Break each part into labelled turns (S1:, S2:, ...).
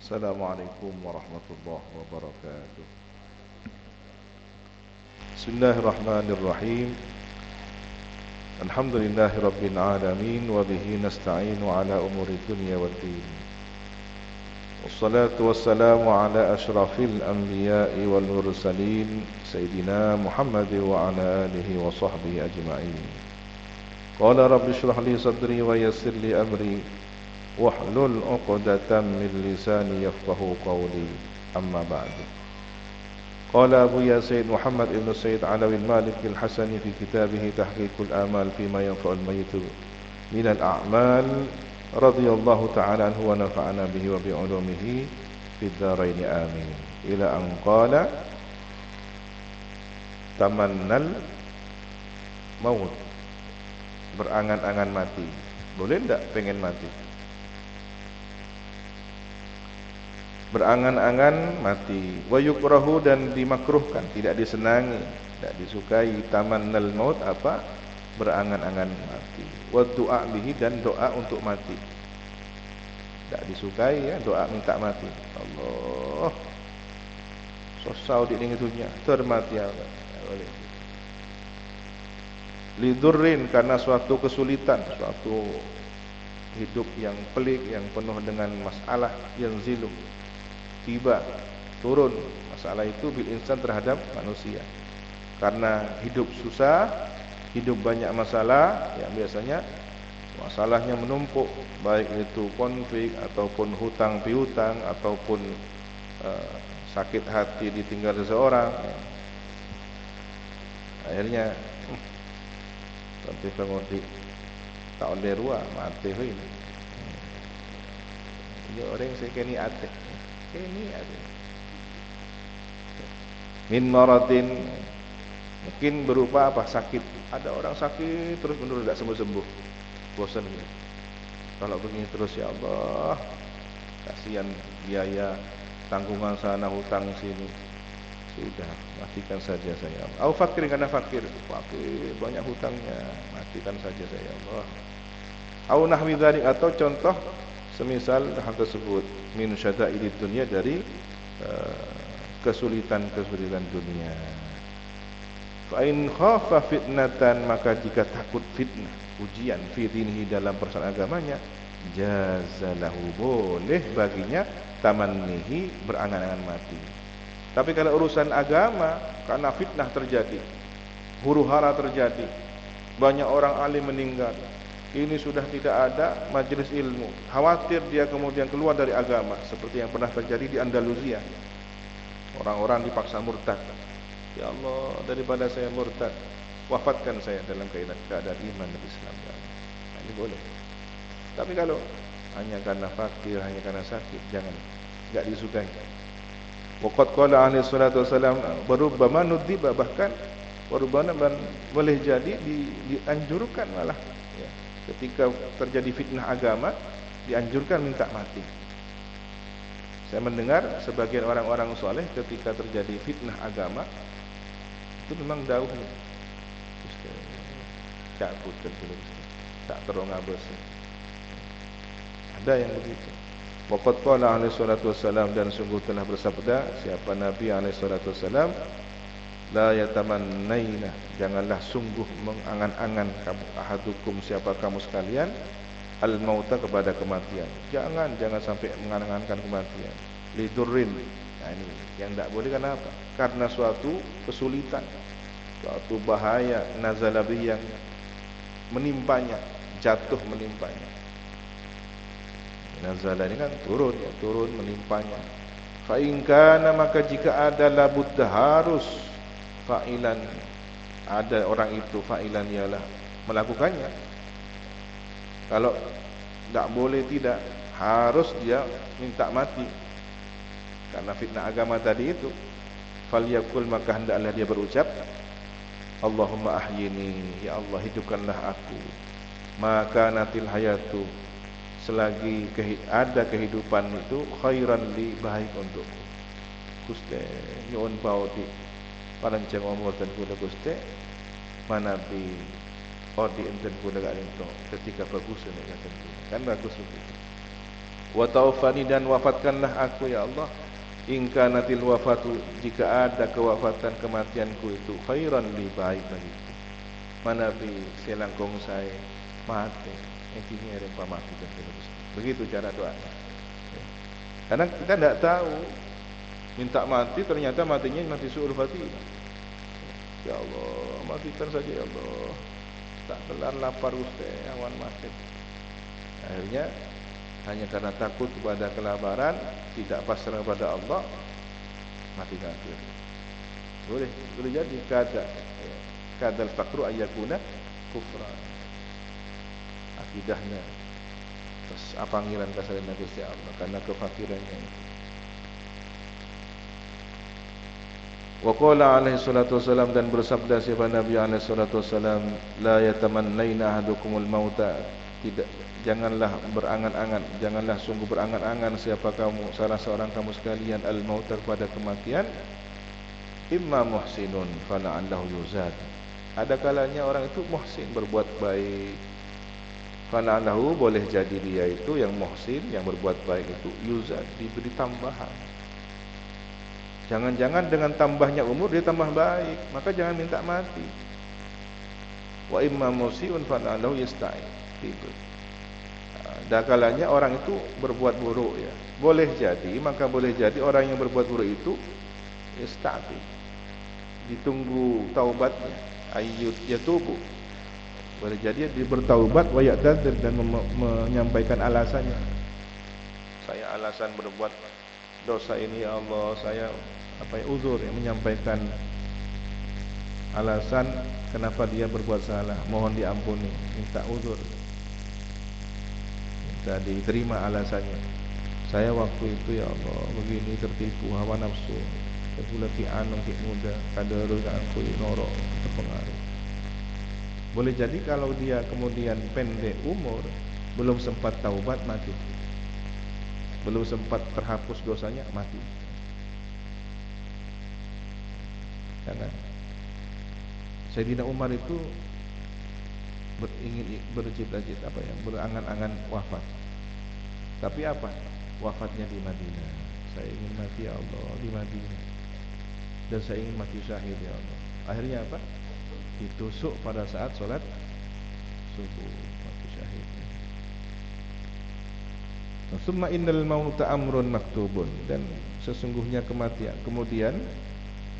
S1: Assalamualaikum warahmatullahi wabarakatuh. Bismillahirrahmanirrahim. Alhamdulillahi rabbil alamin wa bihi nasta'inu ala umuri dunya waddin. Wassalatu wassalamu ala asyrafil anbiya'i wal mursalin Sayyidina Muhammad wa ala alihi wa sahbihi ajma'in. Qala rabbi shrah li sadri wa yassir li amri wahlul 'uqdatam min lisani yafqahu qawli. Amma ba'du. Qala Abu Yasin Muhammad ibn Sayyid Alawi al-Malik al-Hasani fi kitabih Tahqiqul Amal fima yanfa'ul mayyit min al-a'mal radhiyallahu ta'ala anhu wa nafa'ana bihi wa bi 'ulumihi fid dharain amin. Ila an qala tamannal maut, berangan-angan mati. Boleh enggak pengen mati? Berangan-angan mati. Wa yukrahu, dan dimakruhkan, tidak disenangi, tidak disukai. Tamannal maut apa? Berangan-angan mati. Wa du'a bihi, dan doa untuk mati. Tidak disukai ya, doa minta mati. Allah, sosau di dunia termati apa? Boleh. Lidurrin, karena suatu kesulitan, suatu hidup yang pelik, yang penuh dengan masalah, yang zilu, tiba turun masalah itu bil insan, terhadap manusia. Karena hidup susah, hidup banyak masalah, yang biasanya masalahnya menumpuk, baik itu konflik ataupun hutang piutang ataupun sakit hati ditinggal seseorang. Akhirnya tapi pengodi tak oleh ruah mati ini. Dia orang sekeni ate. Ini ada min maradin, mungkin berupa apa? Sakit. Ada orang sakit terus menerus tidak sembuh-sembuh, bosan gitu. Kalau begini terus, ya Allah, kasihan biaya, tanggungan sana, hutang sini. Sudah, matikan saja saya Allah. Au fakir, karena fakir banyak hutangnya, matikan saja saya Allah. Au nahwi dzalik, atau contoh semisal hal tersebut, min syada'idid dunia, dari kesulitan-kesulitan dunia. Fa in khafa fitnatan, maka jika takut fitnah, ujian, fi dinihi, dalam persoalan agamanya, jazalahu, boleh baginya tamannihi, berangan-angan mati. Tapi kalau urusan agama, karena fitnah terjadi, huru-hara terjadi, banyak orang alim meninggal, ini sudah tidak ada majelis ilmu, khawatir dia kemudian keluar dari agama, seperti yang pernah terjadi di Andalusia. Orang-orang dipaksa murtad. Ya Allah, daripada saya murtad, wafatkan saya dalam keadaan iman dan Islam. Nah, ini boleh. Tapi kalau hanya karena fakir, hanya karena sakit, jangan, enggak disukai. Waqad qala alaihi salatu wasalam, barubbama nudiba, bahkan barubbama boleh jadi dianjurkan malah. Ketika terjadi fitnah agama, dianjurkan minta mati. Saya mendengar sebagian orang-orang soleh ketika terjadi fitnah agama, itu memang dauh tak putus dulu, tak terong abes. Ada yang begitu. Waqad qala alaihi salatu wassalam, dan sungguh telah bersabda siapa Nabi alaihi salatu wassalam, la yatamannaina, janganlah sungguh mengangan-angan kamu, ahadukum, siapa kamu sekalian, al-mauta, kepada kematian. Jangan sampai mengangan-angan kematian. Lidurrin, nah ini yang tidak boleh. Kenapa? Karena suatu kesulitan, suatu bahaya, nazalabi, yang menimpanya, jatuh menimpanya. Nazala ini kan turun, ya, turun menimpanya. Fa in kana, maka jika ada, labudda, harus, fa'ilan, ada orang itu, fa'ilan, ialah melakukannya. Kalau tidak boleh, tidak harus dia minta mati karena fitnah agama tadi itu. Falyakul, maka hendaklah dia berucap, Allahumma ahyini, ya Allah, hidupkanlah aku, maka natil hayatu, selagi ada kehidupan itu, khairan li, baik untukku. Gusti nyuwun paudi parancang umur dan kula Gusti manapi odi enten kula gak ento ketika bagus nek kan bagus begitu. Wa tawaffani, dan wafatkanlah aku ya Allah. In kanatil wafatu, jika ada kewafatan kematianku itu khairan li, baik bagiku. Mana bi selangkong saya mati. Intinya rempa mati dan terus. Begitu cara doanya. Karena kita tidak tahu, minta mati ternyata matinya mati su'ul khatimah. Ya Allah, matikan saja ya Allah. Tak telan lapar Ustaz, awan mati. Akhirnya hanya karena takut kepada kelaparan, tidak pasrah kepada Allah, mati kafir. Boleh jadi kadal faqru ayyakuna kufra. Akidahnya terus panggilan kasaran Gusti Allah karena kefakirannya itu. Wa qala alaihi salatu wasalam, dan bersabda siapa Nabi alaihi salatu wasalam, la yatamannaina ahadukumul mauta, tidak, janganlah berangan-angan, janganlah sungguh berangan-angan siapa kamu, salah seorang kamu sekalian, al-mauta, pada kematian, imma muhsinun fala'allahu yuzad, ada kalanya orang itu muhsin, berbuat baik, fala'allahu, boleh jadi dia itu yang muhsin, yang berbuat baik itu yuzad, diberi tambahan. Jangan-jangan dengan tambahnya umur dia tambah baik, maka jangan minta mati. Wa imma musiun fala'allahu yasta'in. Dan kalanya orang itu berbuat buruk ya, boleh jadi, maka boleh jadi orang yang berbuat buruk itu istati, ditunggu taubatnya, ayyut yatubu, boleh jadi dia bertaubat, wa ya'tad, dan menyampaikan alasannya. Saya alasan berbuat dosa ini ya Allah, saya uzur, yang menyampaikan alasan kenapa dia berbuat salah, mohon diampuni, minta uzur, minta diterima alasannya. Saya waktu itu ya Allah begini, tertipu hawa nafsu, terpula ki anu ki muda, kaderul aku noro, terpengaruh. Boleh jadi kalau dia kemudian pendek umur, belum sempat taubat, mati. Belum sempat terhapus dosanya, mati. Karena Sayyidina Umar itu bercita-cita berangan-angan wafat. Tapi apa? Wafatnya di Madinah. Saya ingin mati ya Allah di Madinah, dan saya ingin mati syahid ya Allah. Akhirnya apa? Ditusuk pada saat sholat subuh, mati syahid. Summa innal mauta amrun maktubun, dan sesungguhnya kematian, kemudian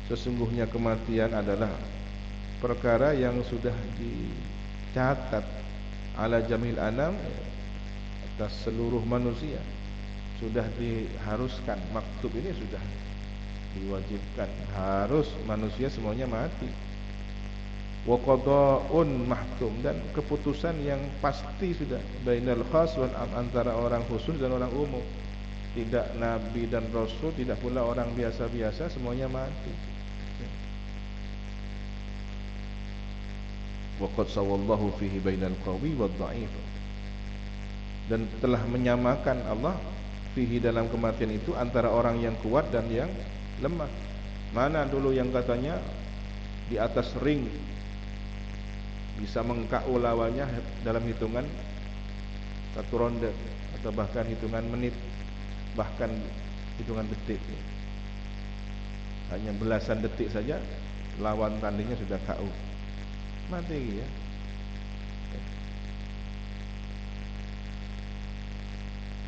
S1: sesungguhnya kematian adalah perkara yang sudah dicatat ala jamil anam, atas seluruh manusia, sudah diharuskan. Maktub ini sudah diwajibkan, harus manusia semuanya mati. Wa qada'un mahtum, dan keputusan yang pasti sudah, bainal khas wal am, antara orang khusus dan orang umum. Tidak nabi dan rasul, tidak pula orang biasa-biasa, semuanya mati. Wa qad sawallahu fihi bainal qawi wad dha'if, dan telah menyamakan Allah fihi, dalam kematian itu, antara orang yang kuat dan yang lemah. Mana dulu yang katanya di atas ring bisa mengKO lawannya dalam hitungan satu ronde, atau bahkan hitungan menit, bahkan hitungan detik. Hanya belasan detik saja lawan tandingnya sudah KO, mati ya.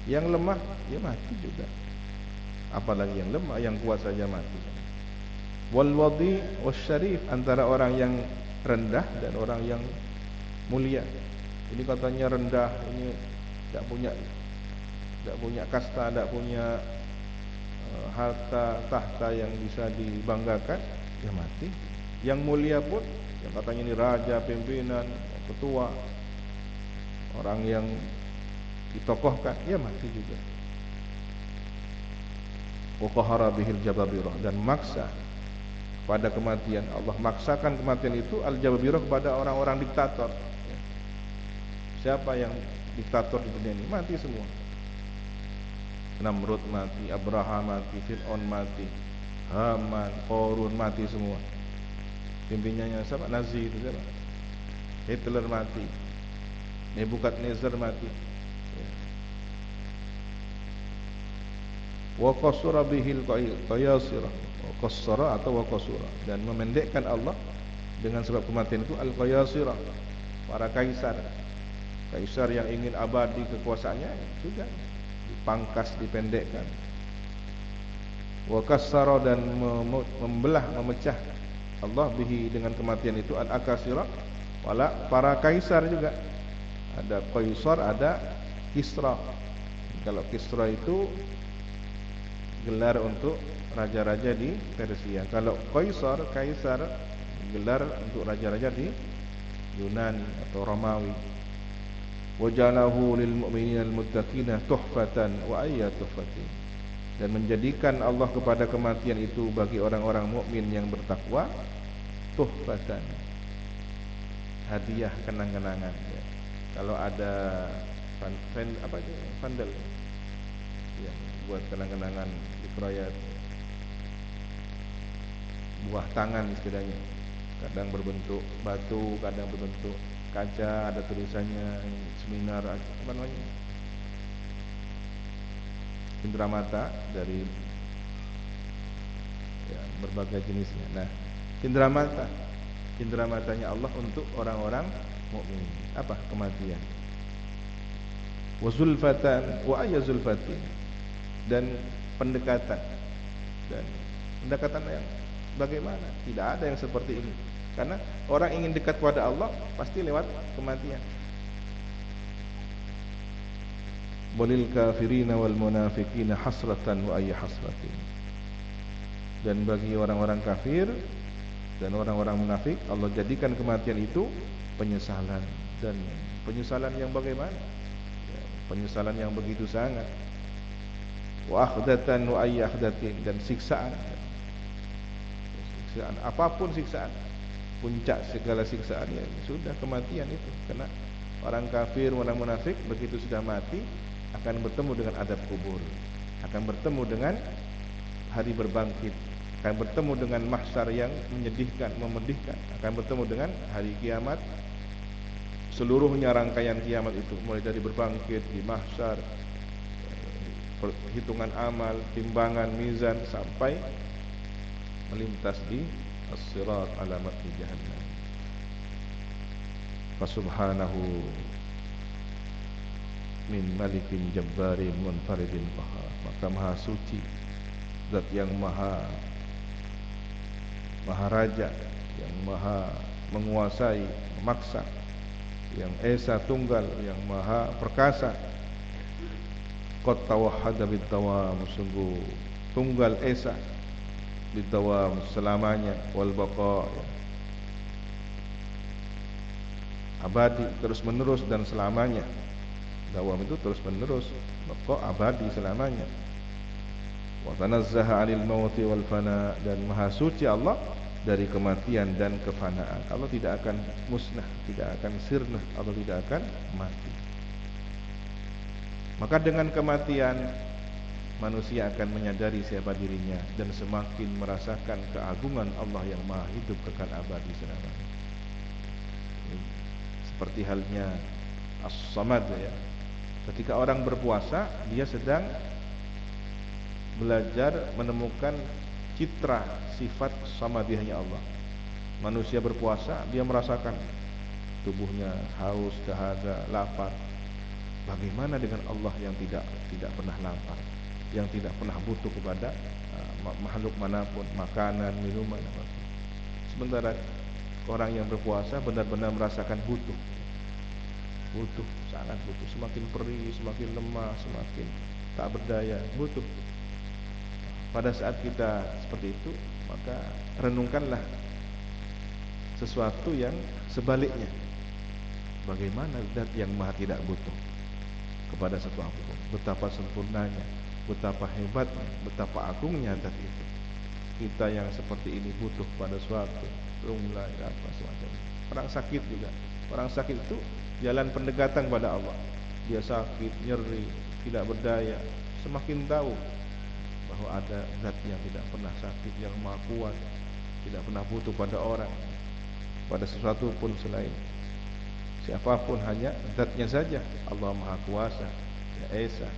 S1: Yang lemah ya mati juga. Apalagi yang lemah, yang kuat saja mati. Wal wadi wasyarif, antara orang yang rendah dan orang yang mulia. Ini katanya rendah, ini tidak punya kasta, tidak punya harta tahta yang bisa dibanggakan, ya mati. Yang mulia pun, yang katanya ini raja, pimpinan, ketua, orang yang ditokohkan, ya mati juga. Wa qahara bihil jababirah, dan maksa pada kematian. Allah maksakan kematian itu al-jababirah kepada orang-orang diktator. Siapa yang diktator di dunia ini? Mati semua. Namrud mati, Abraham mati, Fir'aun mati, Haman, Qarun mati semua. Pimpinannya siapa? Nazi itu siapa? Hitler mati, Nebukadnezar mati. wa qasara bihil qayasira, wa qasara atau wa qasura, dan memendekkan Allah dengan sebab kematian itu al qayasira, para kaisar. Kaisar yang ingin abadi kekuasaannya sudah dipangkas, dipendekkan. Wa kassara, dan membelah, memecah Allah bihi dengan kematian itu al akasira, wala para kaisar juga. Ada Qaisar, ada Kisra. Kalau Kisra itu gelar untuk raja-raja di Persia. Kalau Qaisar, kaisar, gelar untuk raja-raja di Yunani atau Romawi. Wajalahu lil mu'minina al muttaqina tuhfatan wa ayya tuhfatin, dan menjadikan Allah kepada kematian itu bagi orang-orang mukmin yang bertakwa tuhfatan, hadiah, kenang-kenangan. Ya. Kalau ada vandal yang buat kenang-kenangan di kroyat, buah tangan istilahnya, kadang berbentuk batu, kadang berbentuk kaca, ada tulisannya seminar apa namanya, indra mata dari ya, berbagai jenisnya. Nah, indra matanya Allah untuk orang-orang mukmin. Apa? Kematian. Wa zulfatan wa ayya zulfatin, dan pendekatan. Dan pendekatan yang bagaimana? Tidak ada yang seperti ini. Karena orang ingin dekat kepada Allah pasti lewat kematian. Walil kafirina wal munafiqina hasratan wa ayya hasratin, dan bagi orang-orang kafir dan orang-orang munafik Allah jadikan kematian itu penyesalan, dan penyesalan yang bagaimana? Ya, penyesalan yang begitu sangat. Wa akhdatan wa ayya akhdatin, dan siksaan. Siksaan apapun siksaan, puncak segala siksaan ya sudah kematian itu. Karena orang kafir, orang munafik begitu sudah mati akan bertemu dengan adab kubur, akan bertemu dengan hari berbangkit, akan bertemu dengan mahsyar yang menyedihkan, memedihkan, akan bertemu dengan hari kiamat. Seluruhnya rangkaian kiamat itu, mulai dari berbangkit di mahsyar, perhitungan amal, timbangan, mizan, sampai melintas di as-sirat alamat di jahannam. Fasubhanahu min malikin jabbarin munfaridin qahar, maka maha suci zat yang maha raja, yang maha menguasai, memaksa, yang esa tunggal, yang maha perkasa. Qad tawahhada bid-dawam, sungguh tunggal esa, bid-dawam selamanya, wal baqa, abadi, terus menerus dan selamanya. Dawam itu terus menerus, baqa abadi selamanya. Wa tanazzaha 'anil mauti wal fana, dan maha suci Allah dari kematian dan kefanaan. Allah tidak akan musnah, tidak akan sirna, Allah tidak akan mati. Maka dengan kematian manusia akan menyadari siapa dirinya dan semakin merasakan keagungan Allah yang maha hidup kekal abadi selamanya. Seperti halnya As-Samad ya. Ketika orang berpuasa, dia sedang belajar menemukan citra sifat samadiyahnya Allah. Manusia berpuasa, dia merasakan tubuhnya haus, dahaga, lapar. Bagaimana dengan Allah yang tidak pernah lapar, yang tidak pernah butuh kepada makhluk manapun, makanan, minuman, apapun. Sementara orang yang berpuasa benar-benar merasakan butuh, sangat butuh, semakin perih, semakin lemah, semakin tak berdaya, butuh. Pada saat kita seperti itu, maka renungkanlah sesuatu yang sebaliknya. Bagaimana zat yang maha tidak butuh kepada satu apapun, betapa sempurnanya, betapa hebatnya, betapa agungnya zat itu. Kita yang seperti ini butuh pada suatu rumlah apa semacam. Orang sakit juga, orang sakit itu jalan pendekatan kepada Allah. Dia sakit, nyeri, tidak berdaya, semakin tahu bahwa ada zat yang tidak pernah sakit, yang maha kuat, tidak pernah butuh pada orang, pada sesuatu pun selain siapapun, hanya zatnya saja. Allah maha kuasa, ya Esa.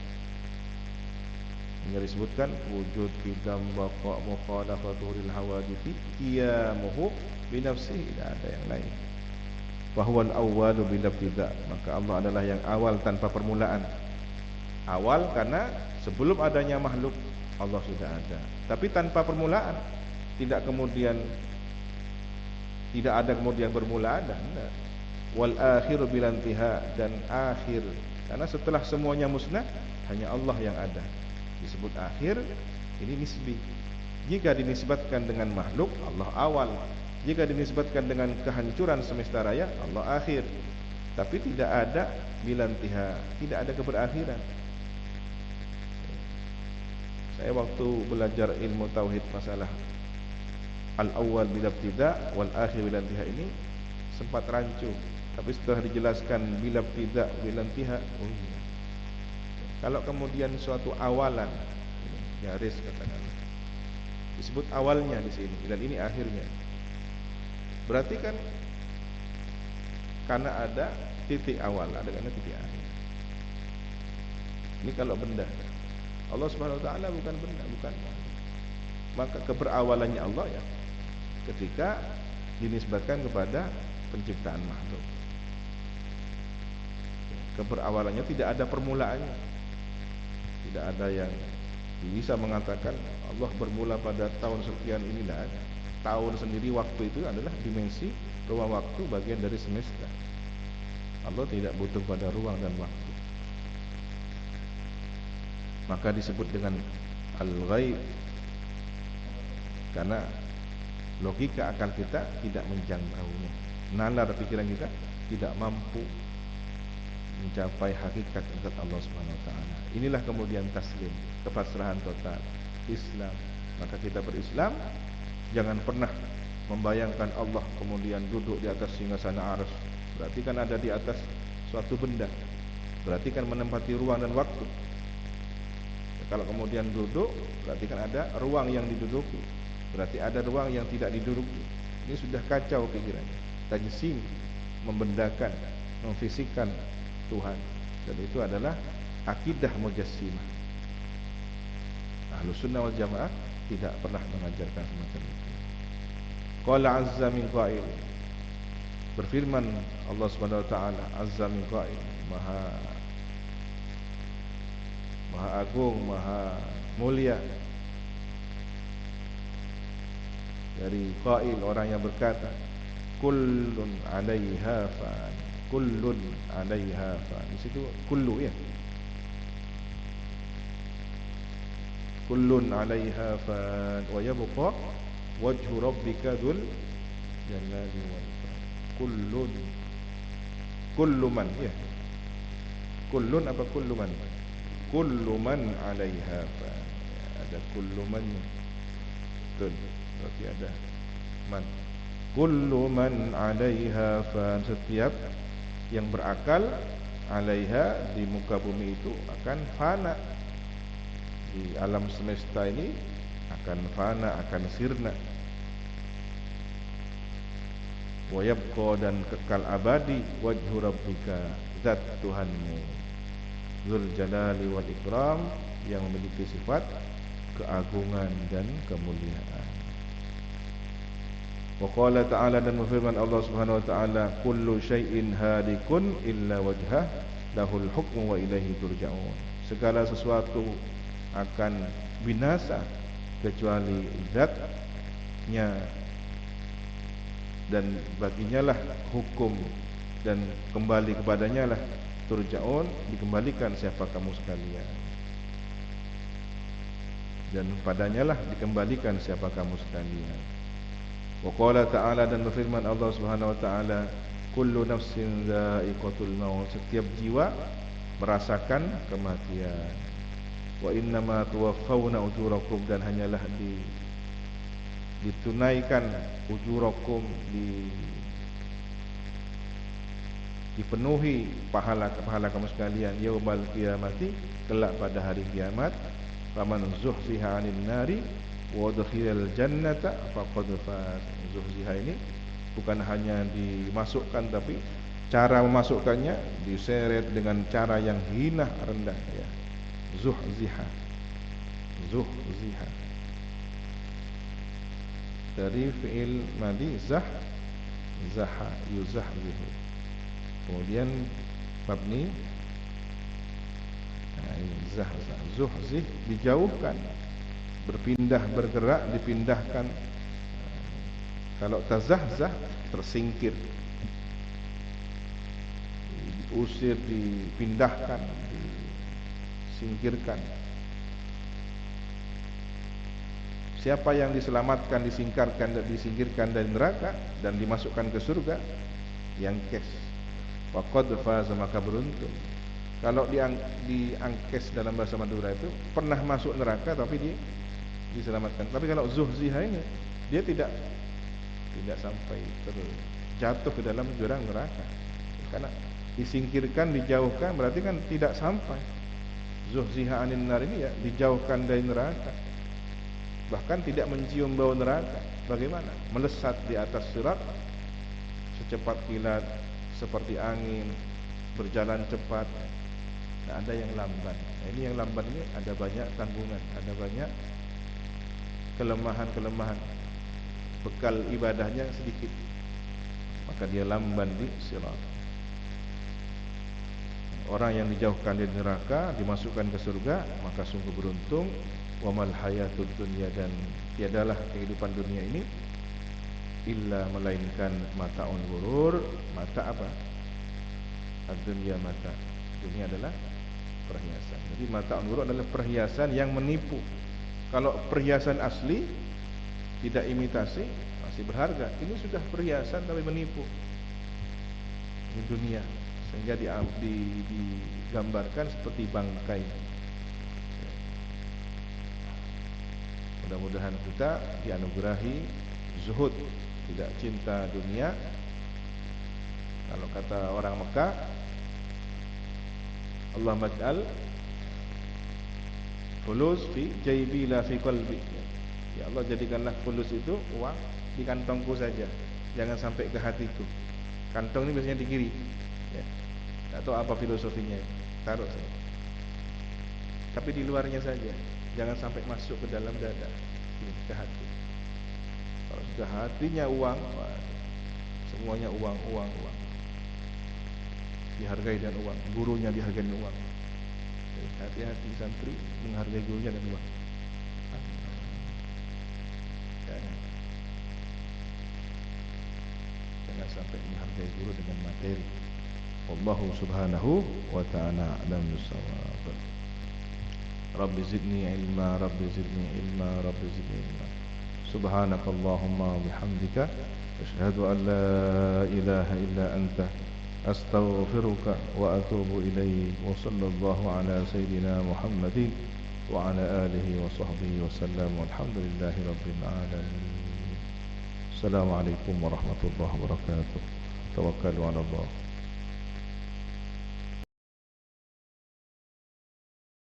S1: Hingga disebutkan wujud qidam baqa mukhalafatu lil hawadithi qiyamuhu bi nafsihi, tidak ada yang lain. Wa huwal awwalu bila ibtida', maka Allah adalah yang awal tanpa permulaan. Awal karena sebelum adanya makhluk Allah sudah ada, tapi tanpa permulaan. Tidak ada kemudian bermula ada. Enggak. Wal akhiru bil intiha, dan akhir karena setelah semuanya musnah hanya Allah yang ada. Disebut akhir, ini nisbi. Jika dinisbatkan dengan makhluk, Allah awal. Jika dinisbatkan dengan kehancuran semesta raya, Allah akhir. Tapi tidak ada bilantiha, tidak ada keberakhiran. Saya waktu belajar ilmu tauhid masalah al-awwal bila ibtida' wal akhir bila intiha ini sempat rancu. Tapi setelah dijelaskan bila ibtida' bila intiha, oh iya. Kalau kemudian suatu awalan, nyaris katakan, disebut awalnya di sini dan ini akhirnya. Berarti kan karena ada titik awal, ada karena titik akhir. Ini kalau benda. Allah Subhanahu wa taala bukan benda, bukan. Maka keberawalannya Allah ya ketika dinisbatkan kepada penciptaan makhluk. Keberawalannya tidak ada permulaannya. Tidak ada yang bisa mengatakan Allah bermula pada tahun sekian, inilah ada. Tahun sendiri, waktu itu adalah dimensi ruang waktu, bagian dari semesta. Allah tidak butuh pada ruang dan waktu. Maka disebut dengan al-ghaib, karena logika akal kita tidak menjangkaunya. Nalar pikiran kita tidak mampu mencapai hakikat zat Allah Subhanahu wa taala. Inilah kemudian taslim, kepasrahan total Islam. Maka kita berislam, jangan pernah membayangkan Allah kemudian duduk di atas singgasana arsy. Berarti kan ada di atas suatu benda. Berarti kan menempati ruang dan waktu. Kalau kemudian duduk, berarti kan ada ruang yang diduduki. Berarti ada ruang yang tidak diduduki. Ini sudah kacau pikirannya. Tajsim, membendakan, memfisikkan Tuhan, dan itu adalah akidah mujassimah. Ahlus sunnah wal jamaah tidak pernah mengajarkan semacam itu. Qala azza min qail, berfirman Allah Subhanahu wa taala, azza min qail, maha agung, maha mulia. Dari qail, orang yang berkata, kullun 'alaiha fan. Kullun 'alaiha fan. Di situ kullu ya. Kullun 'alaiha fan wa yabqa wajhu rabbika dzul jalali wal ikram. Kullu man ya. Kullun apa kullu man? Kullu man 'alaiha fan. Ada kullu man. Betul. Berarti ada man. Kullu man 'alaiha fan. Setiap yang berakal 'alaiha, di muka bumi itu akan fana. Di alam semesta ini akan fana, akan sirna. Wa yabqa, dan kekal abadi, wajhu rabbika, zat Tuhanmu, dzul jalali wal ikram, yang memiliki sifat keagungan dan kemuliaan. Wa qala ta'ala, dan berfirman Allah Subhanahu wa ta'ala, kullu syai'in halikun illa wajhah lahul hukmu wa ilaihi turja'un. Segala sesuatu akan binasa kecuali zatnya, dan baginya lah hukum, dan kembali kepadanya lah turja'un, dikembalikan siapa kamu sekalian, dan padanya lah dikembalikan siapa kamu sekalian. Wa qala ta'ala, dan berfirman Allah Subhanahu wa ta'ala, kullu nafsin dha'iqatul maut. Setiap jiwa merasakan kematian. Wa innama tuwaffawna ujurakum, dan hanyalah ditunaikan ujurakum, dipenuhi pahala kamu sekalian, yaumal qiyamati, kelak pada hari kiamat. Faman zuhziha 'anil nari wa udkhilal jannata faqad faz. Zuhziha ini bukan hanya dimasukkan, tapi cara memasukkannya diseret dengan cara yang hina, rendah ya. Zuhziha. zuhziha. Dari fi'il madi zaha yuzahzihu. Kemudian mabni zahzah, zuhzih dijauhkan, berpindah, bergerak, dipindahkan. Kalau tazahzah tersingkir, diusir, dipindahkan, disingkirkan. Siapa yang diselamatkan, disingkirkan dari neraka dan dimasukkan ke surga, yang kes faqad faza, maka beruntung. Kalau diangkes dalam bahasa Madura itu pernah masuk neraka tapi diselamatkan. Tapi kalau zuhziha ini dia tidak sampai terjatuh ke dalam jurang neraka. Karena disingkirkan, dijauhkan, berarti kan tidak sampai. Zuhziha anin nar ini ya dijauhkan dari neraka. Bahkan tidak mencium bau neraka. Bagaimana? Melesat di atas sirat secepat kilat, seperti angin, berjalan cepat. Nah, ada yang lamban. Nah, ini yang lamban ini ada banyak tanggungan, ada banyak kelemahan-kelemahan. Bekal ibadahnya sedikit, maka dia lamban di sirat. Orang yang dijauhkan dari neraka, dimasukkan ke surga, maka sungguh beruntung. Wa mal hayatud dunya, dan tiadalah kehidupan dunia ini illa, melainkan mata'un ghurur. Mata apa? Ad-dunya mata. Dunia adalah perhiasan. Jadi mata'un ghurur adalah perhiasan yang menipu. Kalau perhiasan asli, tidak imitasi, masih berharga. Ini sudah perhiasan tapi menipu. Ini dunia. Sehingga digambarkan seperti bangkai. Mudah-mudahan kita dianugerahi zuhud, tidak cinta dunia. Kalau kata orang Mekah, Allah maj'al fulus fi jaybi la fi qalbi. Ya Allah, jadikanlah fulus itu uang di kantongku saja, jangan sampai ke hatiku. Kantong ini biasanya di kiri, ya. Tak tahu apa filosofinya, taruh saja. Tapi di luarnya saja, jangan sampai masuk ke dalam dada, ke hati. Kalau sudah hatinya uang, semuanya uang. Dihargai dan uang, gurunya dihargai dan uang. Jadi hati-hati santri menghargai gurunya dan uang. Jangan sampai menghargai guru dengan materi. Wallahu subhanahu wa ta'ala a'lam bissawab. Rabbi zidni ilma, Rabbi zidni ilma, Rabbi zidni ilma. Subhanakallahumma bihamdika asyhadu an la ilaha illa anta astaghfiruka wa atubu ilaik. Wa sallallahu ala sayyidina Muhammadin wa ala alihi wa sahbihi wa sallam. Walhamdulillahi rabbil alamin. Assalamualaikum warahmatullahi wabarakatuh. Tawakkalu ala Allah.